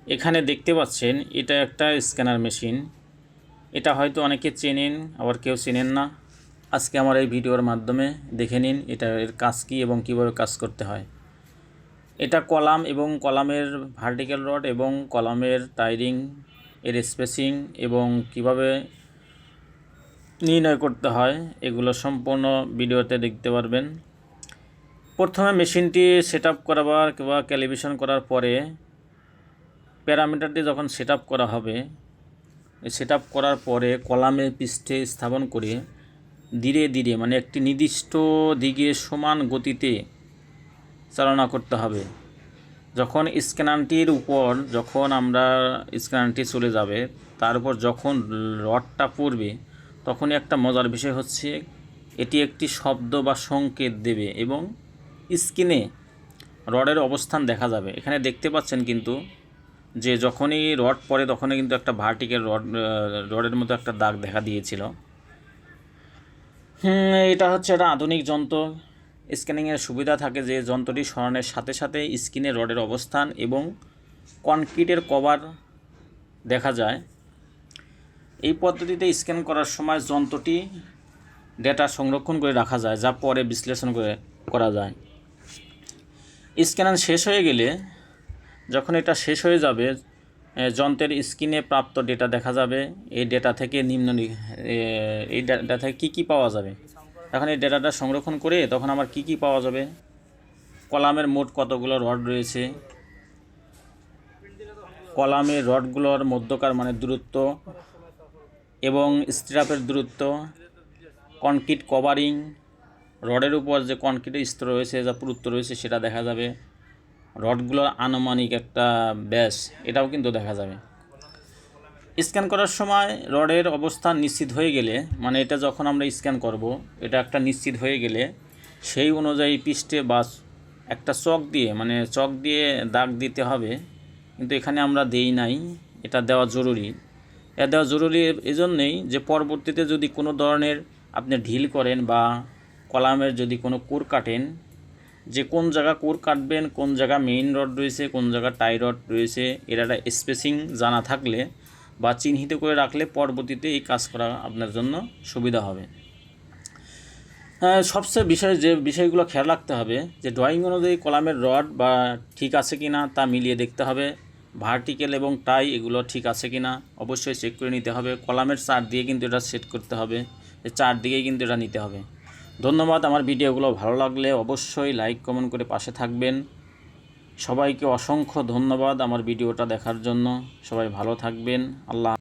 এখানে দেখতে পাচ্ছেন এটা একটা স্ক্যানার মেশিন। এটা হয়তো অনেকে চেনেন, আবার কেউ চেনেন না। আজকে আমার এই ভিডিওর মাধ্যমে দেখে নিন এটা এর কাজ কী এবং কীভাবে কাজ করতে হয়। এটা কলাম এবং কলামের ভার্টিক্যাল রড এবং কলামের টায়ারিং এর স্পেসিং এবং কিভাবে নির্ণয় করতে হয় এগুলো সম্পূর্ণ ভিডিওতে দেখতে পারবেন। প্রথমে মেশিনটি সেট আপ করাবার বা ক্যালিব্রেশন করার পরে প্যারামিটারটি যখন সেট আপ করা হবে, সেট আপ করার পরে কলামের পৃষ্ঠে স্থাপন করে ধীরে ধীরে মানে একটি নির্দিষ্ট দিকে সমান গতিতে চালনা করতে হবে। যখন স্ক্যানারটির উপর আমরা স্ক্যানারটি চলে যাবে, তার উপর যখন রডটা পড়বে, তখনই একটা মজার বিষয় হচ্ছে এটি একটি শব্দ বা সংকেত দেবে এবং স্ক্রিনে রডের অবস্থান দেখা যাবে। এখানে দেখতে পাচ্ছেন কিন্তু যে যখনই রড পড়ে তখনই কিন্তু একটা ভার্টিক্যাল রডের মতো একটা দাগ দেখা দিয়েছিল। এটা হচ্ছে একটা আধুনিক যন্ত্র। স্ক্যানিংয়ের সুবিধা থাকে যে যন্ত্রটি সরানোর সাথে সাথে স্ক্রিনে রডের অবস্থান এবং কনক্রিটের কভার দেখা যায়। এই পদ্ধতিতে স্ক্যান করার সময় যন্ত্রটি ডেটা সংরক্ষণ করে রাখা যায়, যা পরে বিশ্লেষণ করা যায়। স্ক্যান শেষ হয়ে গেলে, যখন এটা শেষ হয়ে যাবে, যন্ত্রের স্ক্রিনে প্রাপ্ত ডেটা দেখা যাবে। এই ডেটা থেকে এই ডেটা থেকে কী পাওয়া যাবে। এখন এই ডেটাটা সংরক্ষণ করে তখন আমার কি পাওয়া যাবে, কলামের মোট কতগুলো রড রয়েছে, কলামের রডগুলোর মধ্যকার মানে দূরত্ব এবং স্ট্র্যাপের দূরত্ব, কনক্রিট কভারিং, রডের উপর যে কনক্রিটের স্তর রয়েছে যা পুরুত্ব রয়েছে সেটা দেখা যাবে, রডগুলোর আনুমানিক একটা ব্যাস এটাও কিন্তু দেখা যাবে। স্ক্যান করার সময় রডের অবস্থান নিশ্চিত হয়ে গেলে, মানে এটা যখন আমরা স্ক্যান করব এটা একটা নিশ্চিত হয়ে গেলে সেই অনুযায়ী পৃষ্ঠে বা একটা চক দিয়ে দাগ দিতে হবে। কিন্তু এখানে আমরা দেই নাই, এটা দেওয়া জরুরি। এটা দেওয়া জরুরি এজন্যই যে পরবর্তীতে যদি কোনো ধরনের আপনি ঢিল করেন বা কলামের যদি কোনো কোর কাটেন, যে কোন জায়গা কোর কাটবেন, কোন জায়গা মেইন রড রয়েছে, কোন জায়গা টাই রড রয়েছে, এর একটা স্পেসিং জানা থাকলে বা চিহ্নিত করে রাখলে পরবর্তীতে এই কাজ করা আপনার জন্য সুবিধা হবে। সবচেয়ে যে বিষয়গুলো খেয়াল রাখতে হবে যে ড্রয়িং অনুযায়ী কলামের রড বা ঠিক আছে কি না তা মিলিয়ে দেখতে হবে। ভার্টিক্যাল এবং টাই এগুলো ঠিক আছে কি না অবশ্যই চেক করে নিতে হবে। কলামের চার দিয়ে কিন্তু এটা সেট করতে হবে, চারদিকেই কিন্তু এটা নিতে হবে। ধন্যবাদ। আমার ভিডিওগুলো ভালো লাগলে অবশ্যই লাইক কমেন্ট করে পাশে থাকবেন। সবাইকে অসংখ্য ধন্যবাদ আমার ভিডিওটা দেখার জন্য। সবাই ভালো থাকবেন। আল্লাহ।